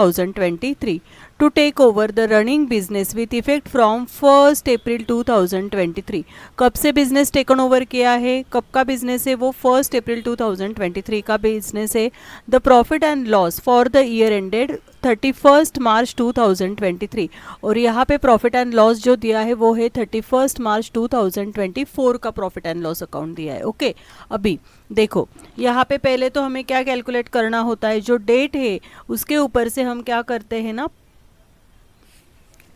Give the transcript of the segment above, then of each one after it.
2023 to take over the running business with effect from 1st April 2023। कब से business taken over किया है, कब का बिजनेस है वो 1st अप्रैल 2023 का बिजनेस है। The profit and loss for the year ended 31st मार्च 2023 और यहाँ पे प्रॉफिट एंड लॉस जो दिया है वो है 31st मार्च 2024 का प्रॉफिट एंड लॉस अकाउंट दिया है। ओके, अभी देखो यहाँ पे पहले तो हमें क्या कैलकुलेट करना होता है, जो डेट है उसके ऊपर से हम क्या करते हैं ना,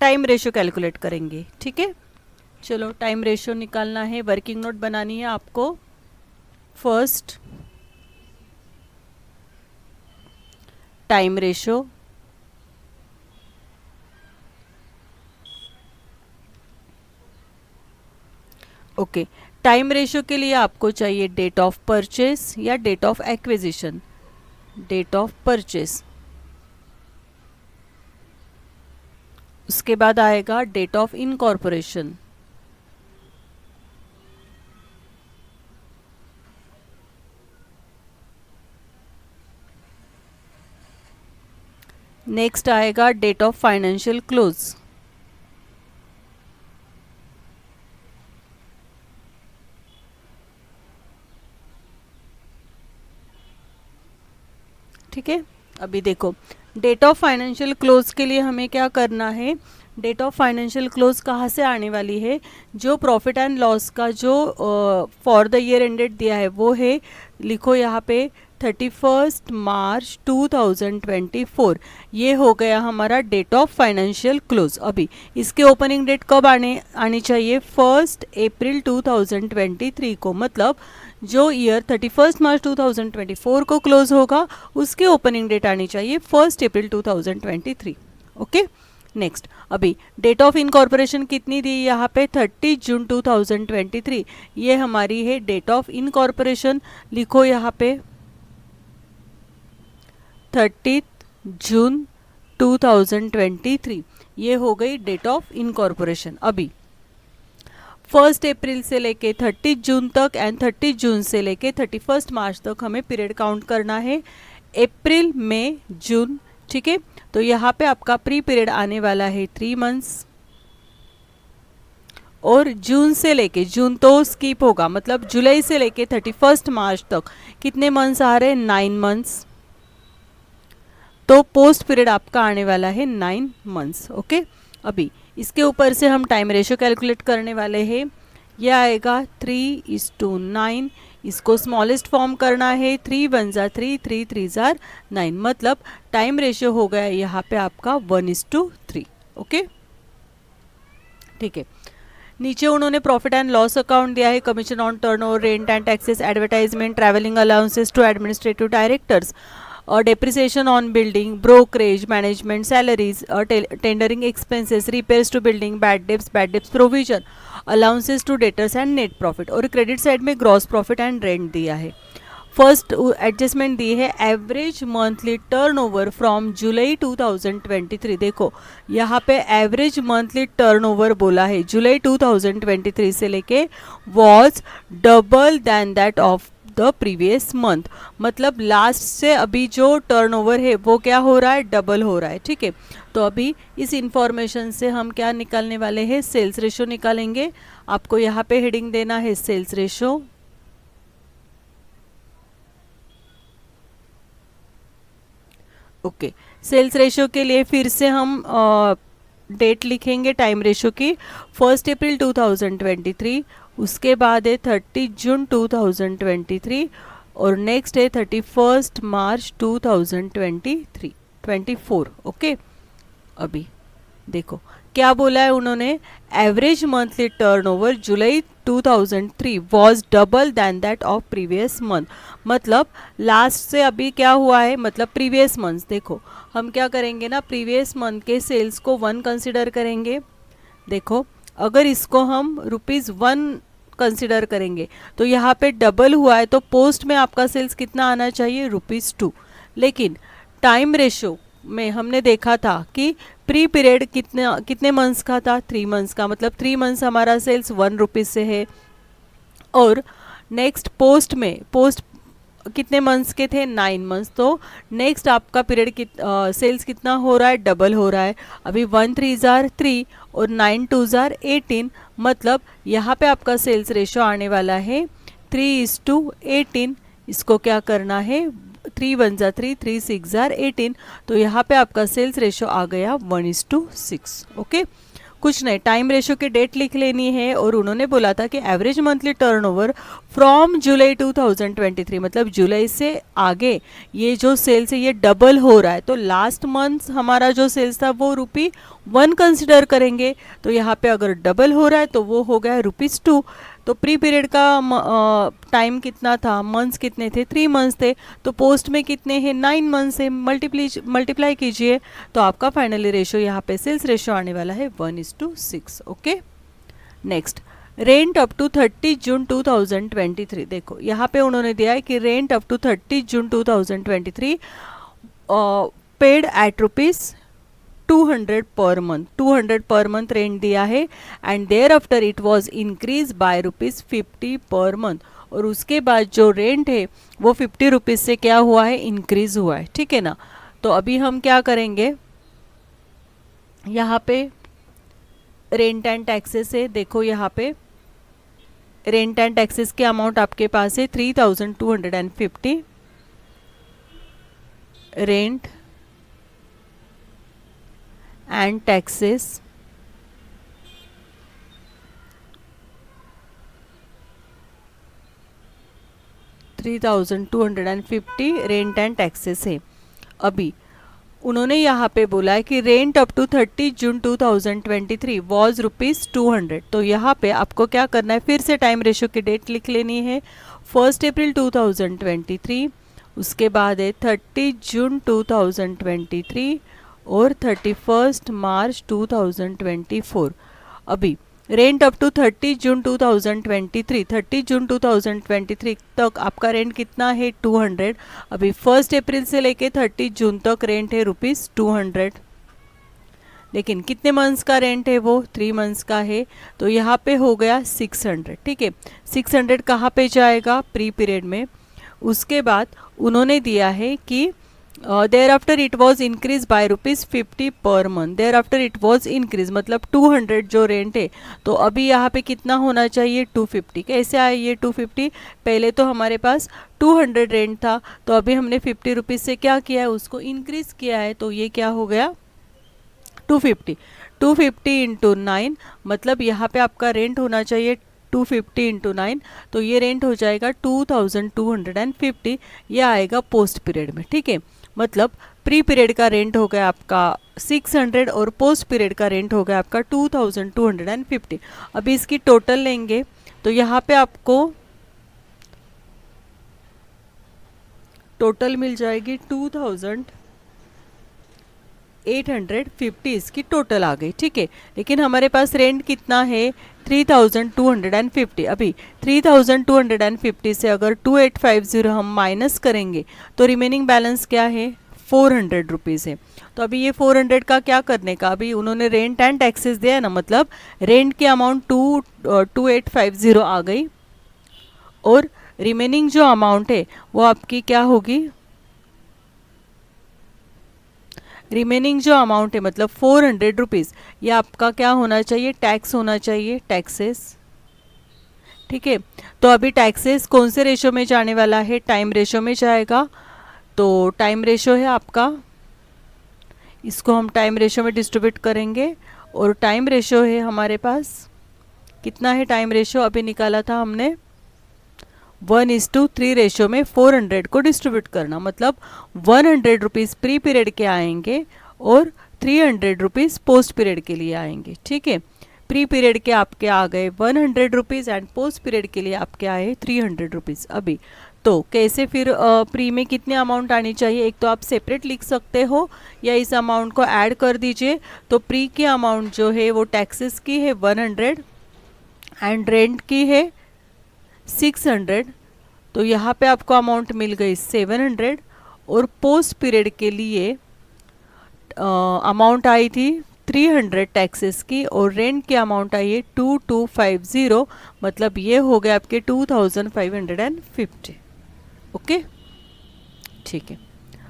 टाइम रेशियो कैलकुलेट करेंगे। ठीक है, चलो टाइम रेशियो निकालना है, वर्किंग नोट बनानी है आपको। First time ratio, okay time ratio के लिए आपको चाहिए डेट ऑफ परचेस या date of acquisition. Date of purchase, उसके बाद आएगा डेट ऑफ इनकॉर्पोरेशन, नेक्स्ट आएगा डेट ऑफ फाइनेंशियल क्लोज, ठीक है। अभी देखो डेट ऑफ फाइनेंशियल क्लोज के लिए हमें क्या करना है, डेट ऑफ फाइनेंशियल क्लोज कहाँ से आने वाली है, जो प्रॉफिट एंड लॉस का जो फॉर द ईयर एंडेड दिया है वो है, लिखो यहाँ पे 31st मार्च 2024, ये हो गया हमारा डेट ऑफ फाइनेंशियल क्लोज। अभी इसके ओपनिंग डेट कब आनी चाहिए, 1st अप्रैल 2023 को, मतलब जो ईयर 31st मार्च 2024 को क्लोज होगा उसकी ओपनिंग डेट आनी चाहिए 1st अप्रैल 2023। ओके, नेक्स्ट अभी डेट ऑफ इनकॉर्पोरेशन कितनी दी यहाँ पे, 30 जून 2023, ये हमारी है डेट ऑफ इनकॉर्पोरेशन। लिखो यहाँ पे 30 जून 2023, ये हो गई डेट ऑफ इनकॉर्पोरेशन। अभी 1st अप्रैल से लेके 30 जून तक एंड 30 जून से लेके 31st मार्च तक हमें पीरियड काउंट करना है, अप्रैल मई जून। ठीक है, तो यहाँ पे आपका प्री पीरियड आने वाला है 3 मंथ्स, और जून से लेके, जून तो स्किप होगा, मतलब जुलाई से लेके 31st मार्च तक कितने मंथ्स आ रहे हैं, 9 मंथ्स, तो पोस्ट पीरियड आपका आने वाला है 9 मंथ्स। ओके, अभी इसके ऊपर से हम टाइम रेशियो कैलकुलेट करने वाले हैं, यह आएगा 3:9, इसको स्मॉलेस्ट फॉर्म करना है, 3 1 जा 3, 3 3 जा 9, मतलब टाइम रेशियो हो गया यहाँ पे आपका 1:3। ओके, ठीक है। नीचे उन्होंने प्रॉफिट एंड लॉस अकाउंट दिया है, commission on turnover, rent and taxes, advertisement, travelling allowances to administrative directors, depreciation on building, brokerage, management, salaries, tendering expenses, repairs to building, bad debts provision, allowances to debtors and net profit। और credit side में gross profit and rent दिया है। First adjustment दी है average monthly turnover from जुलाई 2023। देखो यहाँ पे average monthly turnover बोला है, जुलाई 2023 से लेके was double then that of the previous month, मतलब लास्ट से अभी जो टर्नओवर है वो क्या हो रहा है, डबल हो रहा है। ठीक है, तो अभी इस इंफॉर्मेशन से हम क्या निकालने वाले हैं, सेल्स रेशियो निकालेंगे। आपको यहाँ पे हेडिंग देना है sales ratio. Okay, sales ratio के लिए फिर से हम डेट लिखेंगे टाइम रेशियो की, 1st अप्रैल 2023, उसके बाद है 30 जून 2023, और नेक्स्ट है 31st मार्च 2024। ओके, अभी देखो क्या बोला है उन्होंने, average monthly turnover July 2003 was double than that of previous month, मतलब लास्ट से अभी क्या हुआ है, मतलब प्रीवियस मंथ। देखो हम क्या करेंगे ना, प्रीवियस मंथ के सेल्स को 1 कंसिडर करेंगे। देखो अगर इसको हम ₹1 कंसिडर करेंगे तो यहाँ पे डबल हुआ है, तो पोस्ट में आपका सेल्स कितना आना चाहिए, ₹2। लेकिन टाइम रेशियो में हमने देखा था कि प्री पीरियड कितने मंथ्स का था, 3 मंथ्स का, मतलब 3 मंथ्स हमारा सेल्स ₹1 से है। और नेक्स्ट पोस्ट में, पोस्ट कितने मंथ्स के थे, 9 मंथ्स। तो नेक्स्ट आपका पीरियड सेल्स कितना हो रहा है, डबल हो रहा है। अभी 1 3 जार 3 और 9 2 जार 18, मतलब यहाँ पे आपका सेल्स रेशो आने वाला है 3:18। इसको क्या करना है, 3 1 जार 3 3 6 जार 18, तो यहाँ पे आपका सेल्स रेशो आ गया 1:6। ओके, कुछ नहीं, टाइम रेशो की डेट लिख लेनी है। और उन्होंने बोला था कि एवरेज मंथली टर्नओवर फ्रॉम जुलाई 2023, मतलब जुलाई से आगे ये जो सेल्स है ये डबल हो रहा है। तो लास्ट मंथ हमारा जो सेल्स था वो ₹1 कंसिडर करेंगे। तो यहाँ पे अगर डबल हो रहा है तो वो हो गया ₹2। तो प्री पीरियड का टाइम कितना था, मंथ्स कितने थे, 3 मंथ्स थे। तो पोस्ट में कितने हैं, 9 मंथ्स है, मल्टीप्लाई कीजिए तो आपका फाइनली रेशो यहाँ पे सेल्स रेशो आने वाला है 1:6। Okay, next rent up to 30 June 2023। देखो यहाँ पे उन्होंने दिया है कि rent up to 30 June 2023 paid at ₹200 per month, 200 per month rent दिया है। And thereafter it was increase by ₹50 per month, और उसके बाद जो रेंट है वो ₹50 से क्या हुआ है, इंक्रीज हुआ है। ठीक है ना। तो अभी हम क्या करेंगे, यहाँ पे रेंट एंड टैक्सेस है। देखो यहाँ पे रेंट एंड टैक्सेस के अमाउंट आपके पास है 3250, rent and taxes 3250 rent and taxes है। अभी उन्होंने यहाँ पे बोला है कि rent up to 30 June 2023 was ₹200। तो यहाँ पे आपको क्या करना है, फिर से टाइम रेशो की डेट लिख लेनी है, 1 अप्रैल 2023, उसके बाद है 30 जून 2023 और 31 मार्च 2024। अभी rent up to 30 June 2023, 30 June 2023 तक आपका रेंट कितना है, 200। अभी 1 अप्रैल से लेके 30 जून तक रेंट है ₹200, लेकिन कितने मंथ्स का रेंट है, वो 3 मंथ्स का है। तो यहाँ पे हो गया 600। ठीक है, 600 कहाँ पे जाएगा, प्री पीरियड में। उसके बाद उन्होंने दिया है कि thereafter it was increase by ₹50 per month. Thereafter it was increase मतलब 200 जो रेंट है, तो अभी यहाँ पे कितना होना चाहिए, 250। कैसे आए ये 250, पहले तो हमारे पास 200 रेंट था, तो अभी हमने ₹50 से क्या किया है, उसको इंक्रीज किया है। तो ये क्या हो गया, 250 इंटू 9, मतलब यहाँ पे आपका रेंट होना चाहिए 250 इंटू 9, तो ये रेंट हो जाएगा 2250। ये आएगा पोस्ट पीरियड में। ठीक है, मतलब प्री पीरियड का रेंट हो गया आपका 600 और पोस्ट पीरियड का रेंट हो गया आपका 2250। अभी इसकी टोटल लेंगे तो यहाँ पे आपको टोटल मिल जाएगी 2850, इसकी टोटल आ गई। ठीक है, लेकिन हमारे पास रेंट कितना है, 3250। अभी 3250 से अगर 2850 हम माइनस करेंगे तो रिमेनिंग बैलेंस क्या है, 400 रुपीज़ है। तो अभी ये 400 का क्या करने का, अभी उन्होंने रेंट एंड टैक्सेस दिया है ना, मतलब रेंट की अमाउंट 2850 आ गई, और रिमेनिंग जो अमाउंट है वो आपकी क्या होगी, रिमेनिंग जो अमाउंट है मतलब 400 रुपीज़, ये आपका क्या होना चाहिए, टैक्स होना चाहिए, टैक्सेस। ठीक है, तो अभी टैक्सेस कौन से रेशो में जाने वाला है, टाइम रेशो में जाएगा। तो टाइम रेशो है आपका, इसको हम टाइम रेशो में डिस्ट्रीब्यूट करेंगे, और टाइम रेशो है हमारे पास कितना है, टाइम रेशो अभी निकाला था हमने 1:3 रेशो में 400 को डिस्ट्रीब्यूट करना, मतलब 100 रुपीज़ प्री पीरियड के आएंगे और 300 रुपीज़ पोस्ट पीरियड के लिए आएंगे। ठीक है, प्री पीरियड के आपके आ गए 100 रुपीज़ एंड पोस्ट पीरियड के लिए आपके आए 300 रुपीज़। अभी तो कैसे फिर प्री में कितने अमाउंट आनी चाहिए, एक तो आप सेपरेट लिख सकते हो या इस अमाउंट को ऐड कर दीजिए। तो प्री की अमाउंट जो है वो टैक्सेस की है 100 एंड रेंट की है 600, तो यहाँ पे आपको अमाउंट मिल गई 700, और पोस्ट पीरियड के लिए अमाउंट आई थी 300 टैक्सेस की, और रेंट की अमाउंट आई है 2250, मतलब ये हो गया आपके 2550। ओके। ठीक है।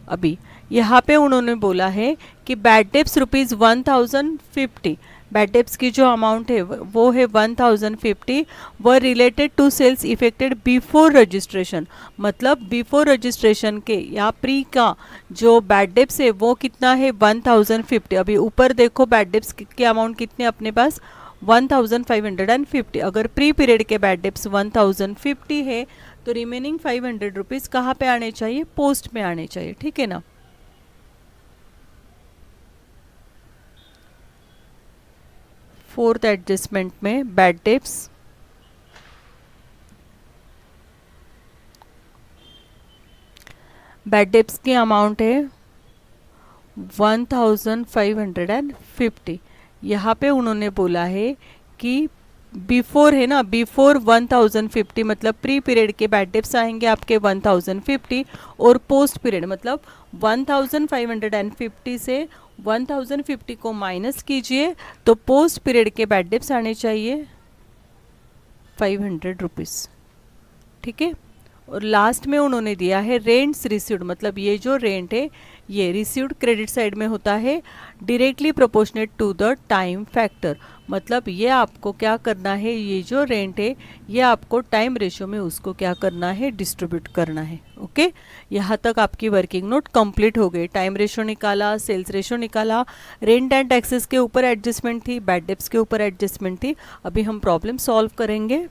अभी यहाँ पे उन्होंने बोला है कि बैड डेप्स ₹1050, बैड डेप्स की जो अमाउंट है वो है 1050, were related to sales effected before registration. मतलब बिफोर रजिस्ट्रेशन के या प्री का जो बैड डेप्स है वो कितना है 1050। अभी ऊपर देखो बैड डेप्स के अमाउंट कितने अपने पास 1550। अगर प्री पीरियड के बैड डेप्स 1050 है तो रिमेनिंग 500 रुपीज़ कहाँ पे आने चाहिए, पोस्ट में आने चाहिए, ठीक है ना। फोर्थ एडजस्टमेंट में बैड डेप्स की अमाउंट है 1550। यहाँ पे उन्होंने बोला है कि बिफोर है ना, बिफोर 1050 मतलब प्री पीरियड के बैड डेप्स आएंगे आपके 1050, और पोस्ट पीरियड मतलब 1550 से 1050 को माइनस कीजिए तो पोस्ट पीरियड के बैड डेप्स आने चाहिए 500 रुपीज़, ठीक है। और लास्ट में उन्होंने दिया है रेंट्स रिसीव्ड, मतलब ये जो रेंट है ये रिसीव्ड क्रेडिट साइड में होता है directly proportionate to the time factor. मतलब ये आपको क्या करना है, ये जो रेंट है ये आपको टाइम रेशो में उसको क्या करना है, डिस्ट्रीब्यूट करना है। ओके, यहाँ तक आपकी वर्किंग नोट कंप्लीट हो गई। टाइम रेशो निकाला, सेल्स रेशो निकाला, रेंट एंड टैक्सेस के ऊपर एडजस्टमेंट थी, बैड डेप्स के ऊपर एडजस्टमेंट थी। अभी हम प्रॉब्लम सॉल्व करेंगे।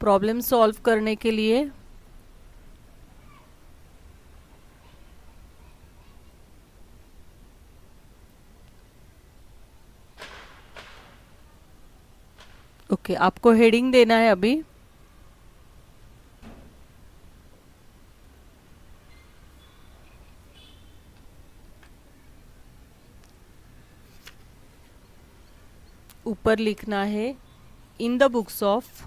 प्रॉब्लम सॉल्व करने के लिए ओके आपको हेडिंग देना है अभी। ऊपर लिखना है in the books of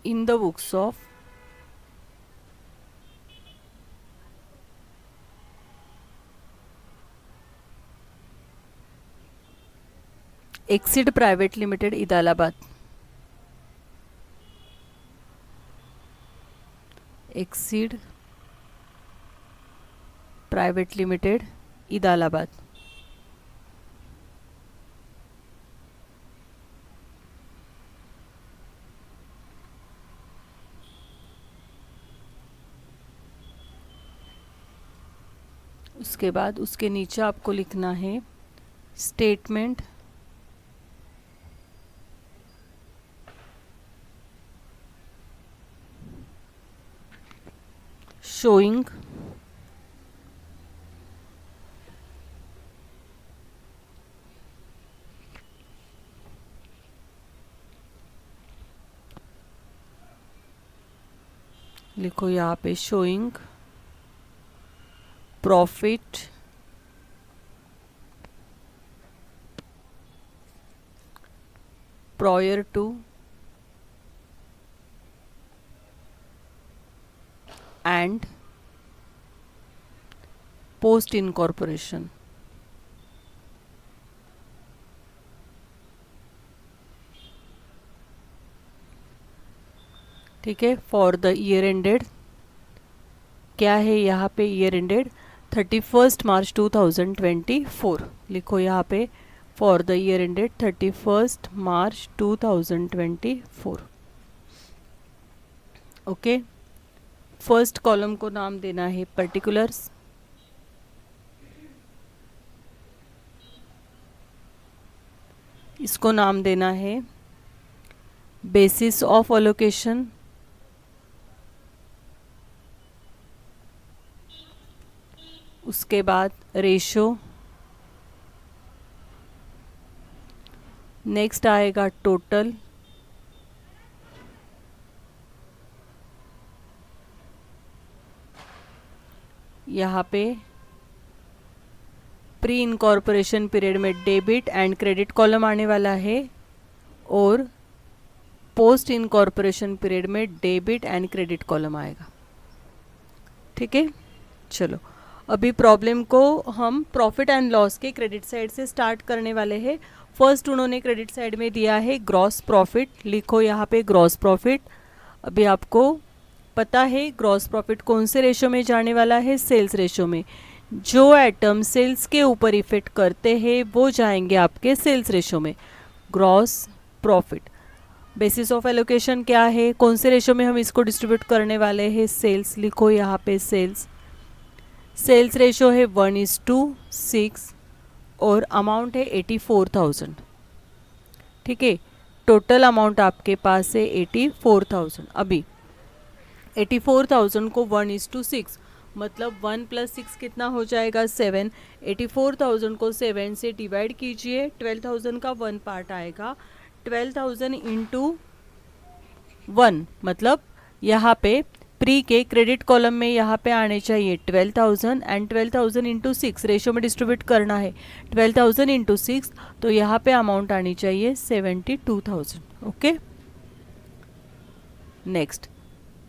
in the books of Exide private limited इदालाबाद, एक्सिड प्राइवेट लिमिटेड इदालाबाद। उसके बाद उसके नीचे आपको लिखना है स्टेटमेंट शोइंग लिखो यहाँ पे showing profit prior to and post incorporation. ठीक है, फॉर द ईयर एंडेड क्या है यहाँ पे, ईयर एंडेड 31 मार्च 2024 लिखो यहाँ पे, for the year ended 31 March 2024। Okay, first column को नाम देना है पर्टिकुलर्स, इसको नाम देना है बेसिस ऑफ अलोकेशन, उसके बाद रेशो, नेक्स्ट आएगा टोटल, यहाँ पे प्री इनकॉर्पोरेशन पीरियड में डेबिट एंड क्रेडिट कॉलम आने वाला है और पोस्ट इनकॉर्पोरेशन पीरियड में डेबिट एंड क्रेडिट कॉलम आएगा। ठीक है, चलो अभी प्रॉब्लम को हम प्रॉफिट एंड लॉस के क्रेडिट साइड से स्टार्ट करने वाले हैं। फर्स्ट उन्होंने क्रेडिट साइड में दिया है ग्रॉस प्रॉफिट, लिखो यहाँ पे ग्रॉस प्रॉफिट। अभी आपको पता है ग्रॉस प्रॉफिट कौन से रेशो में जाने वाला है, सेल्स रेशो में। जो आइटम सेल्स के ऊपर इफेक्ट करते हैं वो जाएंगे आपके सेल्स रेशो में। Gross profit basis of allocation क्या है, कौन से रेशो में हम इसको डिस्ट्रीब्यूट करने वाले हैं, सेल्स, लिखो यहाँ पे सेल्स। सेल्स रेशो है 1:6 और अमाउंट है 84,000। ठीक है, टोटल अमाउंट आपके पास है 84,000। अभी 84,000 को 1:6 मतलब 1 + 6 कितना हो जाएगा, 7। 84,000 को 7 से डिवाइड कीजिए, 12,000 का 1 पार्ट आएगा। 12,000 इंटू 1 मतलब यहाँ पे प्री के क्रेडिट कॉलम में यहाँ पे आने चाहिए 12,000 एंड 12,000 इंटू 6 रेशो में डिस्ट्रीब्यूट करना है। 12,000 इंटू 6 तो यहाँ पे अमाउंट आनी चाहिए 72,000। ओके, नेक्स्ट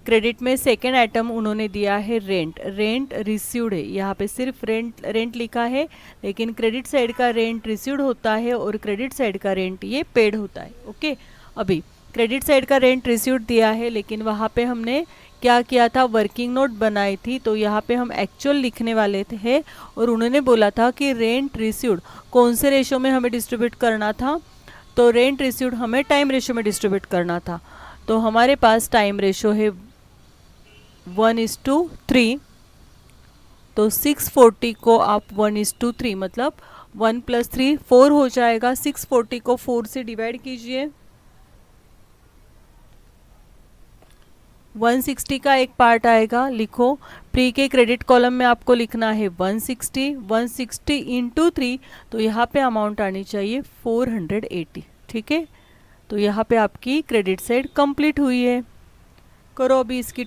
क्रेडिट में सेकेंड आइटम उन्होंने दिया है रेंट। रेंट रिसीव्ड है, यहाँ पे सिर्फ रेंट लिखा है, लेकिन क्रेडिट साइड का रेंट रिसीव्ड होता है और क्रेडिट साइड का रेंट ये पेड होता है। ओके, अभी क्रेडिट साइड का रेंट रिसीव्ड दिया है, लेकिन वहाँ पे हमने क्या किया था, वर्किंग नोट बनाई थी। तो यहाँ पे हम एक्चुअल लिखने वाले थे और उन्होंने बोला था कि रेंट रिसीव्ड कौन से रेशो में हमें डिस्ट्रीब्यूट करना था, तो रेंट रिसीव्ड हमें टाइम रेशो में डिस्ट्रीब्यूट करना था। तो हमारे पास टाइम रेशो है 1:3, तो 640 को आप 1:3 मतलब 1 + 3 4 हो जाएगा। 640 को 4 से डिवाइड कीजिए। 160 का एक पार्ट आएगा, लिखो प्री के क्रेडिट कॉलम में आपको लिखना है 160। 160 इंटू 3 तो यहाँ पे अमाउंट आनी चाहिए 480। ठीक है, तो यहाँ पे आपकी क्रेडिट साइड कंप्लीट हुई है। करो अभी इसकी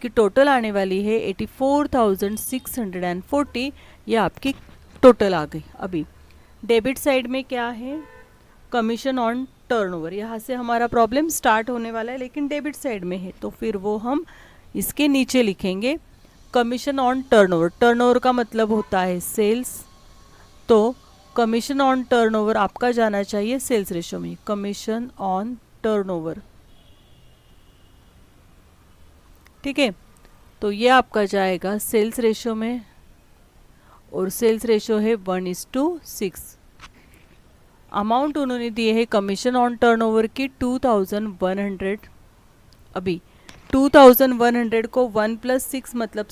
टोटल आने वाली है 84,640। ये आपकी टोटल आ गई। अभी डेबिट साइड में क्या है, कमीशन ऑन टर्नओवर। यहाँ से हमारा प्रॉब्लम स्टार्ट होने वाला है, लेकिन डेबिट साइड में है तो फिर वो हम इसके नीचे लिखेंगे कमीशन ऑन टर्नओवर। टर्नओवर का मतलब होता है सेल्स, तो कमीशन ऑन टर्नओवर आपका जाना चाहिए सेल्स रेशो में। कमीशन ऑन टर्नओवर, ठीक है, तो ये आपका जाएगा सेल्स रेशो में और सेल्स रेशो है 1:6। अमाउंट उन्होंने दिए है कमीशन ऑन टर्नओवर की 2,100। अभी 2,100 को 1 + 6 मतलब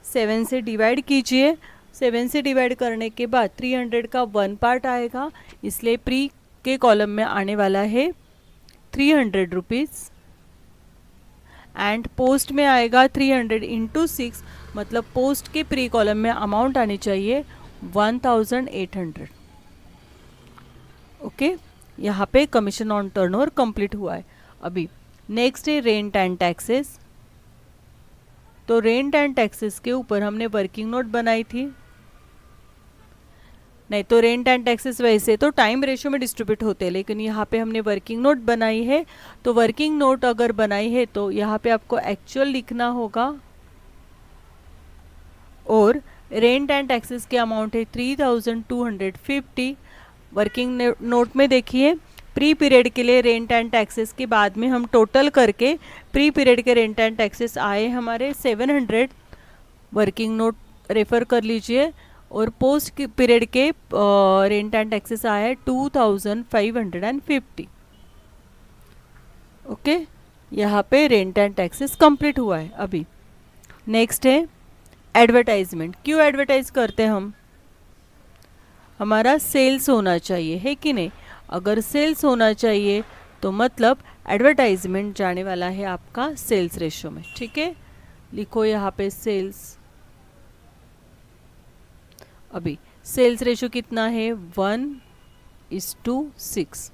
7 से डिवाइड कीजिए। 7 से डिवाइड करने के बाद 300 का 1 पार्ट आएगा, इसलिए प्री के कॉलम में आने वाला है 300 रुपीज़ एंड पोस्ट में आएगा 300 इंटू 6 मतलब पोस्ट के प्री कॉलम में अमाउंट आनी चाहिए 1,800। ओके, यहाँ पे कमीशन ऑन टर्नओवर कंप्लीट हुआ है। अभी नेक्स्ट है रेंट एंड टैक्सेस। तो रेंट एंड टैक्सेस के ऊपर हमने वर्किंग नोट बनाई थी। नहीं तो रेंट एंड टैक्सेस वैसे तो टाइम रेशो में डिस्ट्रीब्यूट होते हैं, लेकिन यहाँ पे हमने वर्किंग नोट बनाई है। तो वर्किंग नोट अगर बनाई है तो यहाँ पे आपको एक्चुअल लिखना होगा और रेंट एंड टैक्सेस के अमाउंट है 3,250। वर्किंग नोट में देखिए प्री पीरियड के लिए रेंट एंड टैक्सेस के बाद में हम टोटल करके प्री पीरियड के रेंट एंड टैक्सेस आए हमारे 700। वर्किंग नोट रेफर कर लीजिए और पोस्ट पीरियड के रेंट एंड टैक्सेस आया है 2,550। ओके, यहाँ पे रेंट एंड टैक्सेस कंप्लीट हुआ है। अभी नेक्स्ट है एडवर्टाइजमेंट। क्यों एडवर्टाइज करते हैं हम, हमारा सेल्स होना चाहिए, है कि नहीं। अगर सेल्स होना चाहिए तो मतलब एडवर्टाइजमेंट जाने वाला है आपका सेल्स रेशो में। ठीक है, लिखो यहाँ पे सेल्स। अभी सेल्स रेशो कितना है 1:6।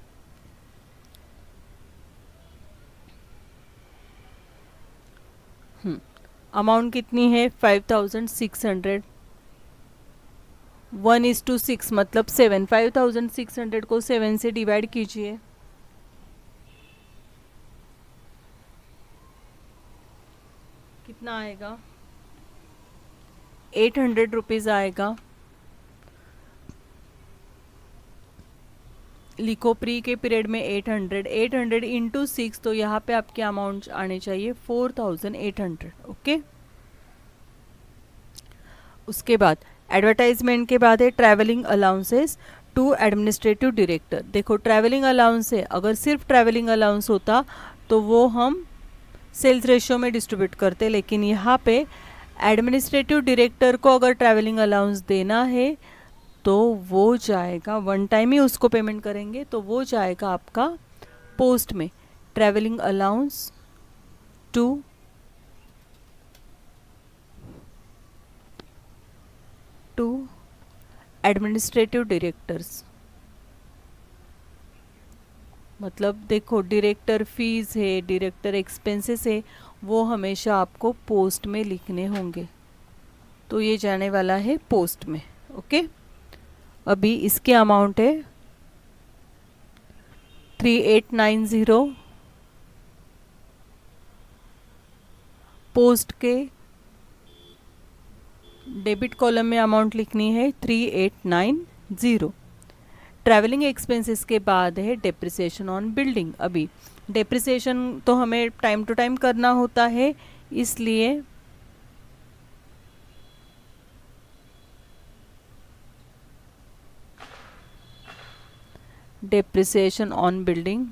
अमाउंट कितनी है 5600, 1:6 मतलब 7, 5600 को 7 से डिवाइड कीजिए, कितना आएगा 800 रुपीज़ आएगा। लिखो प्री के पीरियड में 800, 800 इंटू 6, तो यहाँ पे आपके अमाउंट आने चाहिए 4800। ओके, उसके बाद एडवर्टाइजमेंट के बाद है travelling allowances to administrative director. देखो ट्रैवलिंग अलाउंस है, अगर सिर्फ ट्रैवलिंग अलाउंस होता तो वो हम सेल्स रेशियो में डिस्ट्रीब्यूट करते, लेकिन यहाँ पे एडमिनिस्ट्रेटिव डायरेक्टर को अगर ट्रैवलिंग अलाउंस देना है तो वो जाएगा, वन टाइम ही उसको पेमेंट करेंगे, तो वो जाएगा आपका पोस्ट में, travelling allowance to administrative directors. मतलब देखो डायरेक्टर फीस है, डायरेक्टर एक्सपेंसेस है, वो हमेशा आपको पोस्ट में लिखने होंगे, तो ये जाने वाला है पोस्ट में। ओके, अभी इसके अमाउंट है 3890, पोस्ट के डेबिट कॉलम में अमाउंट लिखनी है 3890। ट्रैवलिंग एक्सपेंसेस के बाद है डेप्रिसिएशन ऑन बिल्डिंग। अभी डेप्रिसिएशन तो हमें टाइम टू टाइम करना होता है, इसलिए डेप्रिसिएशन ऑन बिल्डिंग,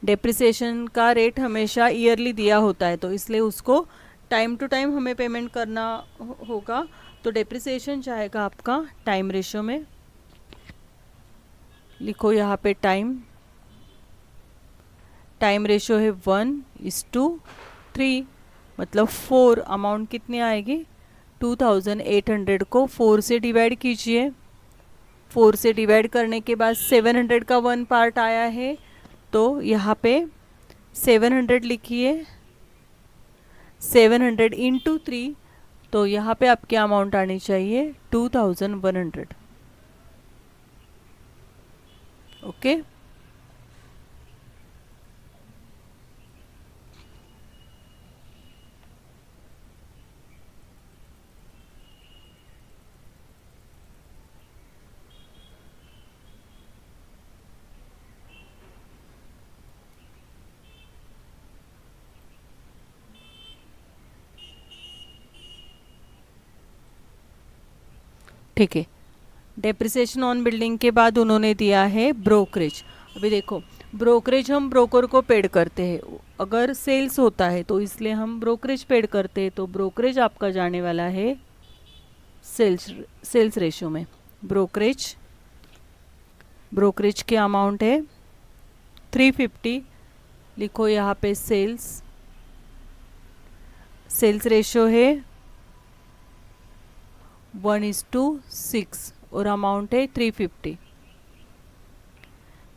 डेप्रिसिएशन का रेट हमेशा ईयरली दिया होता है, तो इसलिए उसको टाइम टू टाइम हमें पेमेंट करना होगा, तो डेप्रिसिएशन जाएगा आपका टाइम रेशियो में। लिखो यहाँ पे टाइम रेशियो है 1:3, मतलब 4, अमाउंट कितनी आएगी 2800 को 4 से डिवाइड कीजिए, 4 से डिवाइड करने के बाद 700 का 1 पार्ट आया है, तो यहाँ पे 700 लिखिए, 700 इंटू 3, तो यहाँ पे आपकी अमाउंट आनी चाहिए 2100। ओके, ठीक है। डेप्रिसिएशन ऑन बिल्डिंग के बाद उन्होंने दिया है ब्रोकरेज। अभी देखो ब्रोकरेज हम ब्रोकर को पेड करते हैं, अगर सेल्स होता है तो इसलिए हम ब्रोकरेज पेड करते हैं, तो ब्रोकरेज आपका जाने वाला है सेल्स रेशियो में। ब्रोकरेज के अमाउंट है 350, लिखो यहाँ पे सेल्स रेशियो है 1:6 और अमाउंट है 350।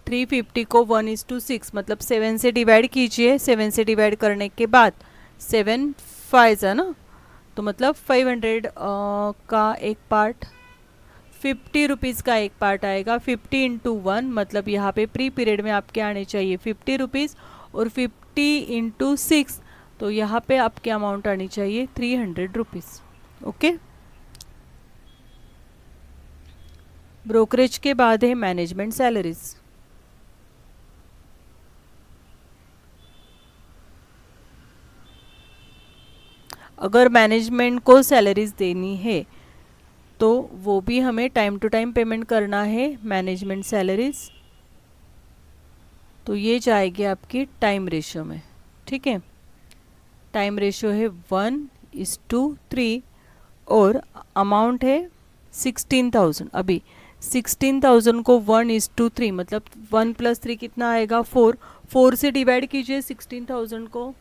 350 को 1:6 मतलब 7 से डिवाइड कीजिए, 7 से डिवाइड करने के बाद 7 5 है ना, तो मतलब 500 का एक पार्ट, 50 रुपीज़ का एक पार्ट आएगा, 50 इंटू 1 मतलब यहाँ पे प्री पीरियड में आपके आने चाहिए 50 रुपीज़, और 50 इंटू 6 तो यहाँ पे आपके अमाउंट आनी चाहिए 300 रुपीज़। ओके, ब्रोकरेज के बाद है मैनेजमेंट सैलरीज। अगर मैनेजमेंट को सैलरीज देनी है तो वो भी हमें टाइम टू टाइम पेमेंट करना है, मैनेजमेंट सैलरीज, तो ये जाएगी आपकी टाइम रेशियो में। ठीक है, टाइम रेशियो है 1:3 और अमाउंट है 16,000। अभी 16,000 को 1:3 मतलब 1 + 3 कितना आएगा 4, 4 से डिवाइड कीजिए 16,000 को,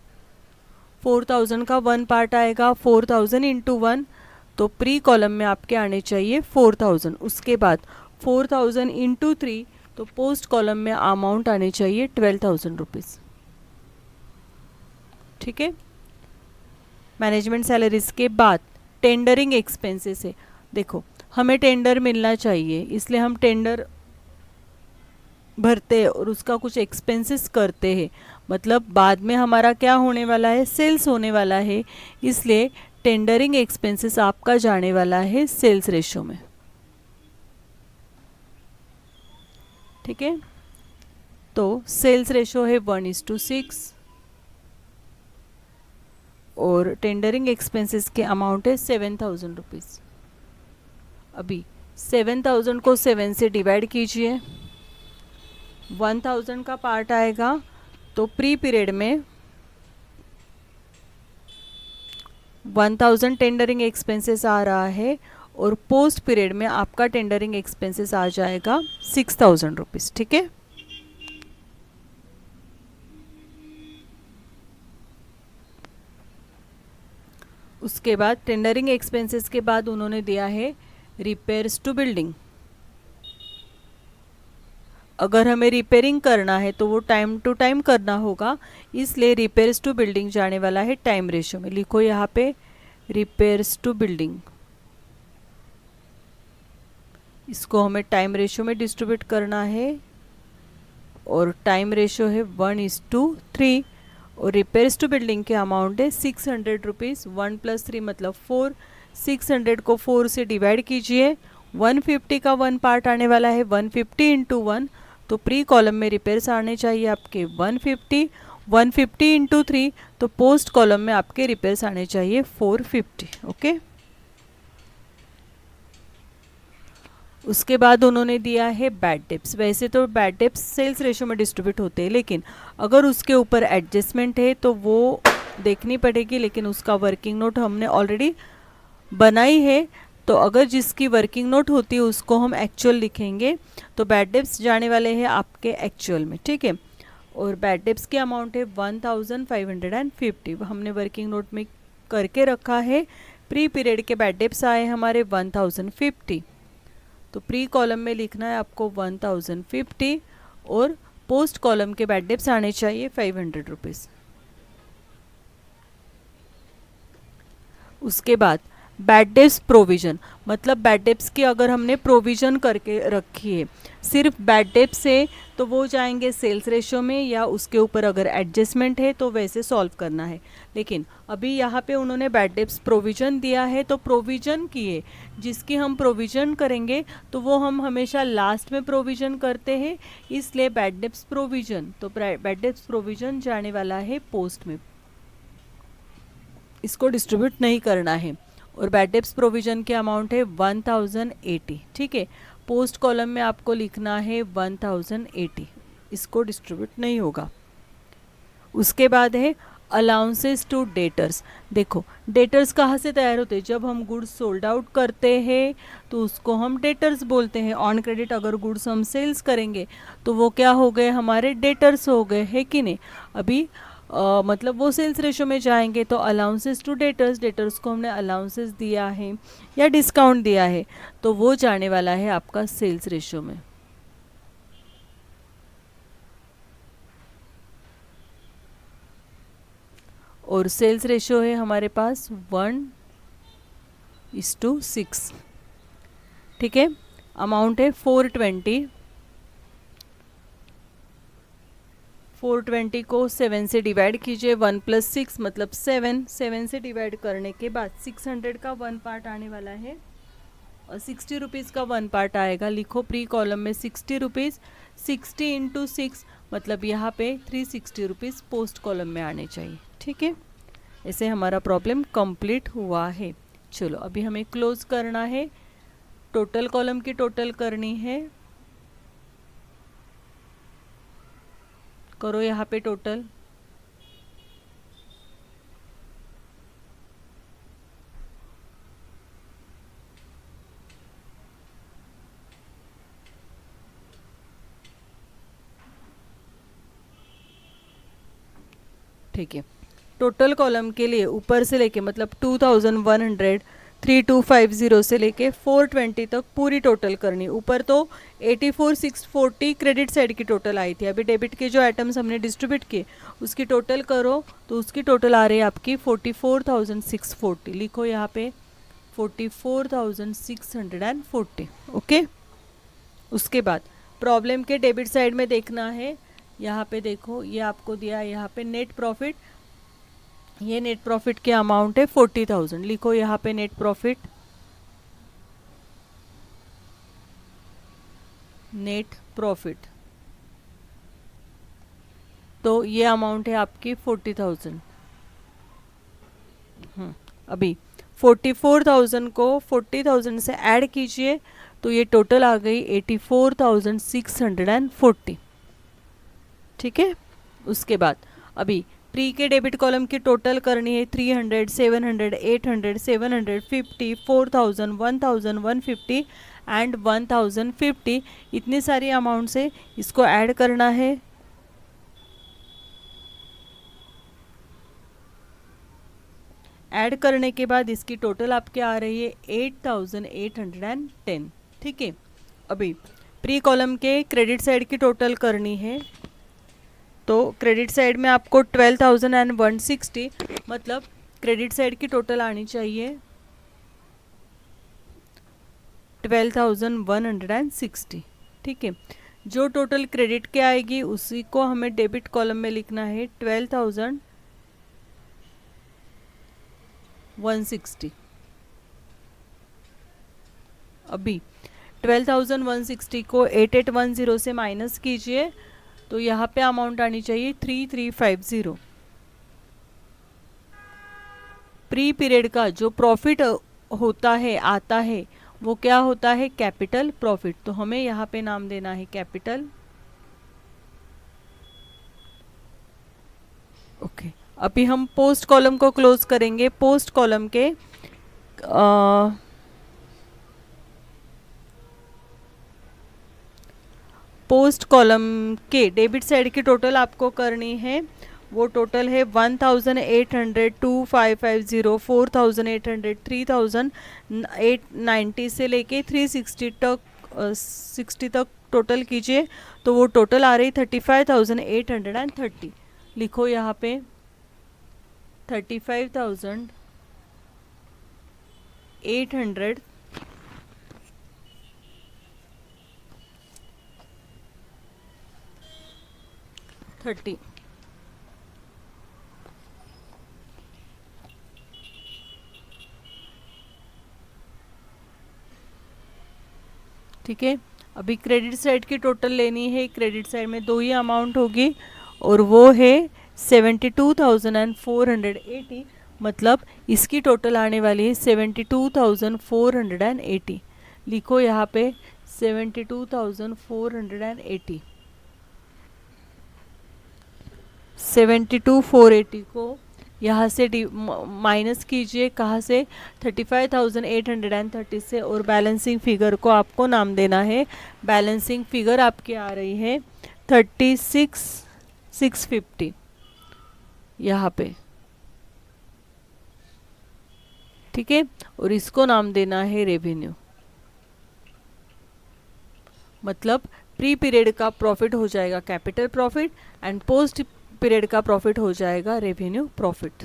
4000 का 1 पार्ट आएगा, 4000 इंटू 1 तो प्री कॉलम में आपके आने चाहिए 4000। उसके बाद 4000 इंटू 3 तो पोस्ट कॉलम में अमाउंट आने चाहिए 12,000 रुपीज़। ठीक है। मैनेजमेंट सैलरीज के बाद टेंडरिंग एक्सपेंसेस है। देखो हमें टेंडर मिलना चाहिए, इसलिए हम टेंडर भरते हैं और उसका कुछ एक्सपेंसेस करते हैं। मतलब बाद में हमारा क्या होने वाला है, सेल्स होने वाला है, इसलिए टेंडरिंग एक्सपेंसेस आपका जाने वाला है सेल्स रेशो में। ठीक है, तो सेल्स रेशो है 1:6 और टेंडरिंग एक्सपेंसेस के अमाउंट है 7,000 रुपीज़। अभी 7,000 को 7 से डिवाइड कीजिए, 1,000 का पार्ट आएगा, तो प्री पीरियड में 1,000 टेंडरिंग एक्सपेंसेस आ रहा है और पोस्ट पीरियड में आपका टेंडरिंग एक्सपेंसेस आ जाएगा 6,000 रुपीज़। ठीक है, उसके बाद टेंडरिंग एक्सपेंसेस के बाद उन्होंने दिया है रिपेयर्स टू बिल्डिंग। अगर हमें रिपेयरिंग करना है तो वो टाइम टू टाइम करना होगा, इसलिए रिपेयर्स टू बिल्डिंग जाने वाला है टाइम रेशो में। लिखो यहाँ पे रिपेयर्स टू बिल्डिंग, इसको हमें टाइम रेशो में डिस्ट्रीब्यूट करना है और टाइम रेशो है 1:3 और रिपेयर्स टू बिल्डिंग के अमाउंट है 600 रुपीज़। 1 + 3 मतलब 4, 600 को 4 से डिवाइड कीजिए, 150 का 1 पार्ट आने वाला है, 150 × 1, तो प्री कॉलम में रिपेयर्स आने चाहिए आपके 150, 150 × 3, तो पोस्ट कॉलम में आपके रिपेयर्स आने चाहिए 450। ओके, उसके बाद उन्होंने दिया है बैड डेप्स। वैसे तो बैड डेप्स सेल्स रेशो में डिस्ट्रीब्यूट होते हैं, लेकिन अगर उसके ऊपर एडजस्टमेंट है तो वो देखनी पड़ेगी, लेकिन उसका वर्किंग नोट हमने ऑलरेडी बनाई है, तो अगर जिसकी वर्किंग नोट होती है उसको हम एक्चुअल लिखेंगे, तो बैड डेप्स जाने वाले हैं आपके एक्चुअल में। ठीक है, और बैड डेप्स की अमाउंट है 1,550, हमने वर्किंग नोट में करके रखा है। प्री पीरियड के बैड डेप्स आए हमारे 1,050, तो प्री कॉलम में लिखना है आपको 1,050 और पोस्ट कॉलम के बैड डेप्स आने चाहिए 500 रुपीज़। उसके बाद बैड डेप्स प्रोविज़न, मतलब बैड डेप्स की अगर हमने प्रोविज़न करके रखी है, सिर्फ बैड डेप्स है तो वो जाएंगे सेल्स रेशो में, या उसके ऊपर अगर एडजस्टमेंट है तो वैसे सॉल्व करना है। लेकिन अभी यहाँ पे उन्होंने बैड डेप्स प्रोविज़न दिया है, तो प्रोविज़न की है, जिसकी हम प्रोविज़न करेंगे तो वो हम हमेशा लास्ट में प्रोविज़न करते हैं, इसलिए बैड डेप्स प्रोविज़न, तो बैड डेप्स प्रोविज़न जाने वाला है पोस्ट में, इसको डिस्ट्रीब्यूट नहीं करना है। और बैड डेप्स प्रोविज़न के अमाउंट है 1,080। ठीक है, पोस्ट कॉलम में आपको लिखना है 1,080, इसको डिस्ट्रीब्यूट नहीं होगा। उसके बाद है अलाउंसेस टू डेटर्स। देखो डेटर्स कहाँ से तैयार होते हैं, जब हम गुड्स सोल्ड आउट करते हैं तो उसको हम डेटर्स बोलते हैं। ऑन क्रेडिट अगर गुड्स हम सेल्स करेंगे तो वो क्या हो गए, हमारे डेटर्स हो गए, है कि नहीं। अभी मतलब वो सेल्स रेशो में जाएंगे, तो अलाउंसेस टू डेटर्स, डेटर्स को हमने अलाउंसेस दिया है या डिस्काउंट दिया है, तो वो जाने वाला है आपका सेल्स रेशो में। और सेल्स रेशो है हमारे पास 1:6। ठीक है, अमाउंट है 420, 420 को 7 से डिवाइड कीजिए, 1 + 6 मतलब 7, 7 से डिवाइड करने के बाद 600 का 1 पार्ट आने वाला है और 60 रुपीज़ का 1 पार्ट आएगा। लिखो प्री कॉलम में 60 रुपीज़, 60 × 6 मतलब यहाँ पे 360 रुपीज़ पोस्ट कॉलम में आने चाहिए। ठीक है, ऐसे हमारा प्रॉब्लम कंप्लीट हुआ है। चलो अभी हमें क्लोज करना है, टोटल कॉलम की टोटल करनी है, करो यहाँ पे टोटल। ठीक है, टोटल कॉलम के लिए ऊपर से लेके मतलब 2100 3250 से लेके 420 तक पूरी टोटल करनी। ऊपर तो 84,640 क्रेडिट साइड की टोटल आई थी, अभी डेबिट के जो आइटम्स हमने डिस्ट्रीब्यूट किए उसकी टोटल करो तो उसकी टोटल आ रही है आपकी 44,640। लिखो यहाँ पे 44,640। ओके, उसके बाद प्रॉब्लम के डेबिट साइड में देखना है। यहाँ पे देखो ये आपको दिया है यहाँ पे नेट प्रॉफिट, ये नेट प्रॉफिट के अमाउंट है 40,000। लिखो यहाँ पे नेट प्रॉफिट, नेट प्रॉफिट तो ये अमाउंट है आपकी 40,000। अभी 44,000 को 40,000 से ऐड कीजिए तो ये टोटल आ गई 84,640। ठीक है, उसके बाद अभी प्री के डेबिट कॉलम की टोटल करनी है 300, 700, 800, 750, 4,000, 1,000, 150 एंड 1,050। इतनी सारी अमाउंट से इसको ऐड करना है। ऐड करने के बाद इसकी टोटल आपके आ रही है 8,810। ठीक है, अभी प्री कॉलम के क्रेडिट साइड की टोटल करनी है तो क्रेडिट साइड में आपको 12,160, मतलब क्रेडिट साइड की टोटल आनी चाहिए 12,160। ठीक है, जो टोटल क्रेडिट के आएगी उसी को हमें डेबिट कॉलम में लिखना है 12,160। अभी 12,160 को 8810 से माइनस कीजिए तो यहाँ पे अमाउंट आनी चाहिए 3350। प्री पीरियड का जो प्रॉफिट होता है आता है वो क्या होता है, कैपिटल प्रॉफिट। तो हमें यहाँ पे नाम देना है कैपिटल। ओके, अभी हम पोस्ट कॉलम को क्लोज करेंगे। पोस्ट कॉलम के पोस्ट कॉलम के डेबिट साइड की टोटल आपको करनी है, वो टोटल है 1,800, 2,550, 4,800, 3,890 से लेके 360 तक 60 तक टोटल कीजिए तो वो टोटल आ रही 35,830। लिखो यहाँ पे 35,830। ठीक है, अभी क्रेडिट साइड की टोटल लेनी है। क्रेडिट साइड में दो ही अमाउंट होगी और वो है 72,480, मतलब इसकी टोटल आने वाली है 72,480। लिखो यहाँ पे 72,480। 72,480 को यहाँ से माइनस कीजिए, कहाँ से, 35,830 से, और बैलेंसिंग फिगर को आपको नाम देना है। बैलेंसिंग फिगर आपकी आ रही है 36,650 यहाँ पे। ठीक है, और इसको नाम देना है रेवेन्यू। मतलब प्री पीरियड का प्रॉफिट हो जाएगा capital profit and post period का प्रॉफिट हो जाएगा रेवेन्यू प्रॉफिट।